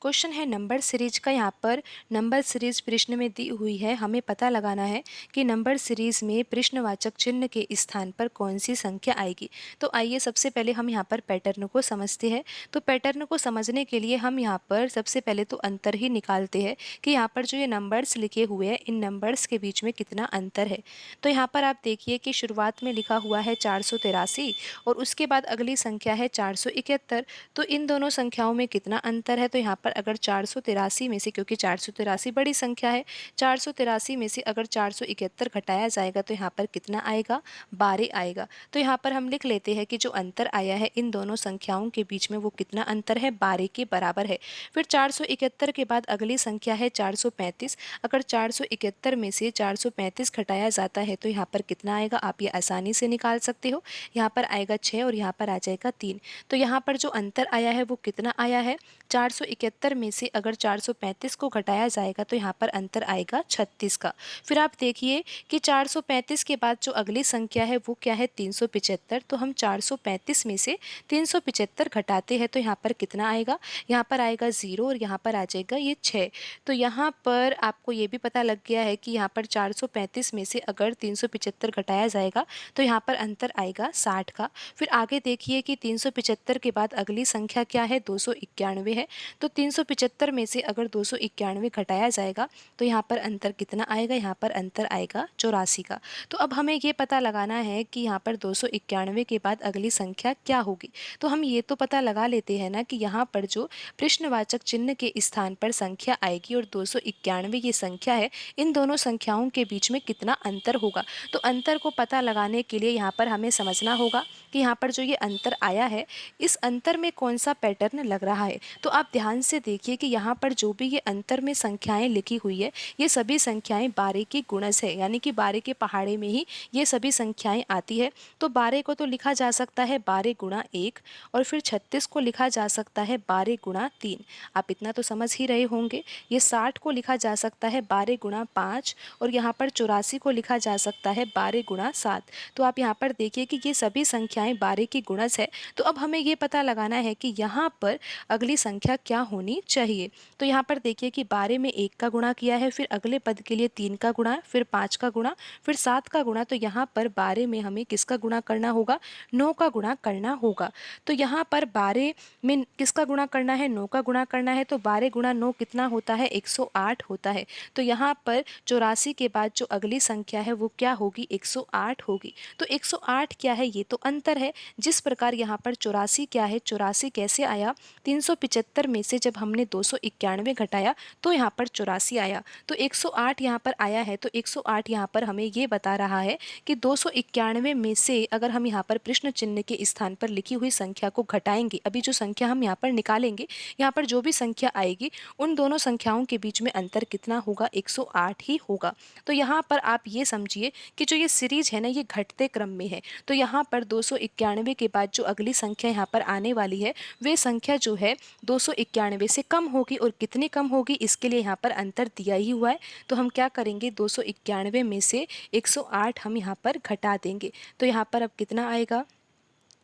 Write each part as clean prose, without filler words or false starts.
Question है number series का। यहाँ पर नंबर सीरीज प्रश्न में दी हुई है। हमें पता लगाना है कि नंबर सीरीज में प्रश्नवाचक चिन्ह के स्थान पर कौन सी संख्या आएगी। तो आइए सबसे पहले हम यहाँ पर पैटर्न को समझते हैं। तो पैटर्न को समझने के लिए हम यहाँ पर सबसे पहले तो अंतर ही निकालते हैं कि यहाँ पर जो ये नंबर्स लिखे हुए हैं इन नंबर्स के बीच में कितना अंतर है। तो यहाँ पर आप देखिए कि शुरुआत में लिखा हुआ है 483 और उसके बाद अगली संख्या है 471। तो इन दोनों संख्याओं में कितना अंतर है। तो यहाँ पर अगर 483 में से, क्योंकि 483 बड़ी संख्या है, 483 में से अगर 471 घटाया जाएगा तो यहाँ पर कितना आएगा, 12 आएगा। तो यहाँ पर हम लिख लेते हैं कि जो अंतर आया है इन दोनों संख्याओं के बीच में वो कितना अंतर है, 12 के बराबर है। फिर 471 के बाद अगली संख्या है 435। अगर 471 में से 435 घटाया जाता है तो यहाँ पर कितना आएगा, आप ये आसानी से निकाल सकते हो। यहाँ पर आएगा 6 और यहाँ पर आ जाएगा 3। तो यहाँ पर जो अंतर आया है वो कितना आया है, 471 में से अगर 435 को घटाया जाएगा तो यहाँ पर अंतर आएगा 36 का। फिर आप देखिए कि 435 के बाद जो अगली संख्या है वो क्या है, 375। तो हम 435 में से 375 घटाते हैं तो यहाँ पर कितना आएगा, यहाँ पर आएगा 0 और यहाँ पर आ जाएगा ये 6। तो यहाँ पर आपको ये भी पता लग गया है कि यहाँ पर 435 में से अगर 375 घटाया जाएगा तो यहाँ पर अंतर आएगा 60 का। फिर आगे देखिए कि 375 के बाद अगली संख्या क्या है, 291 है। तो 375 में से अगर 291 घटाया जाएगा तो यहाँ पर अंतर कितना आएगा, यहाँ पर अंतर आएगा 84 का। तो अब हमें ये पता लगाना है कि यहाँ पर 291 के बाद अगली संख्या क्या होगी। तो हम ये तो पता लगा लेते हैं ना कि यहाँ पर जो प्रश्नवाचक चिन्ह के स्थान पर संख्या आएगी और 291 ये संख्या है, इन दोनों संख्याओं के बीच में कितना अंतर होगा। तो अंतर को पता लगाने के लिए यहाँ पर हमें समझना होगा कि यहाँ पर जो ये अंतर आया है इस अंतर में कौन सा पैटर्न लग रहा है। तो आप ध्यान से देखिए कि यहाँ पर जो भी ये अंतर में संख्याएं लिखी हुई है ये सभी संख्याएं 12 की गुणज है, यानी कि 12 के पहाड़े में ही ये सभी संख्याएं आती है। तो 12 को तो लिखा जा सकता है 12 गुणा 1 और फिर 36 को लिखा जा सकता है 12 गुणा 3। आप इतना तो समझ ही रहे होंगे। ये 60 को लिखा जा सकता है 12 गुणा 5 और यहाँ पर 84 को लिखा जा सकता है 12 गुणा 7। तो आप यहाँ पर देखिए कि ये सभी संख्याएं 12 की गुणज है। तो अब हमें ये पता लगाना है कि यहाँ पर अगली संख्या क्या होनी चाहिए। तो यहाँ पर देखिए कि 12 में 1 का गुणा किया है, फिर अगले पद के लिए 3 का गुणा, फिर 5 का गुणा, फिर 7 का गुणा। तो यहाँ पर 12 में हमें किसका गुणा करना होगा, 9 का गुणा करना होगा। तो यहाँ पर 12 में किसका गुणा करना है, 9 का गुणा करना है। तो 12 गुणा 9 कितना होता है, 108 होता है। तो यहाँ पर 84 के बाद जो अगली संख्या है वो क्या होगी, 108 होगी। तो 108 क्या है, ये तो अंतर है। जिस प्रकार यहाँ पर 84 क्या है, 84 कैसे आया, 375 में से जब हमने 291 घटाया तो यहाँ पर 84 आया। तो 108 यहाँ पर आया है। तो 108 यहाँ पर हमें ये बता रहा है कि 291 में से अगर हम यहाँ पर प्रश्न चिन्ह के स्थान पर लिखी हुई संख्या को घटाएंगे, अभी जो संख्या हम यहाँ पर निकालेंगे, यहाँ पर जो भी संख्या आएगी उन दोनों संख्याओं के बीच में अंतर कितना होगा, 108 ही होगा। तो यहाँ पर आप ये समझिए कि जो ये सीरीज है ना ये घटते क्रम में है। तो यहाँ पर 291 के बाद जो अगली संख्या यहाँ पर आने वाली है वे संख्या जो है 291 से कम होगी। और कितनी कम होगी इसके लिए यहाँ पर अंतर दिया ही हुआ है। तो हम क्या करेंगे, 291 में से 108 हम यहाँ पर घटा देंगे। तो यहाँ पर अब कितना आएगा,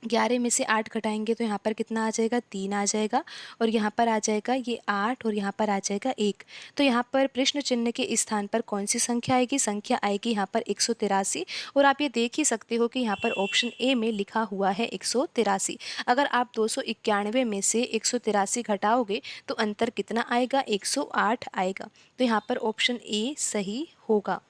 11 में से 8 घटाएंगे तो यहाँ पर कितना आ जाएगा, 3 आ जाएगा। और यहाँ पर आ जाएगा ये 8 और यहाँ पर आ जाएगा 1। तो यहाँ पर प्रश्न चिन्ह के स्थान पर कौन सी संख्या आएगी, संख्या आएगी यहाँ पर 183। और आप ये देख ही सकते हो कि यहाँ पर ऑप्शन ए में लिखा हुआ है 183। अगर आप 291 में से 183 घटाओगे तो अंतर कितना आएगा, 108 आएगा। तो यहाँ पर ऑप्शन ए सही होगा।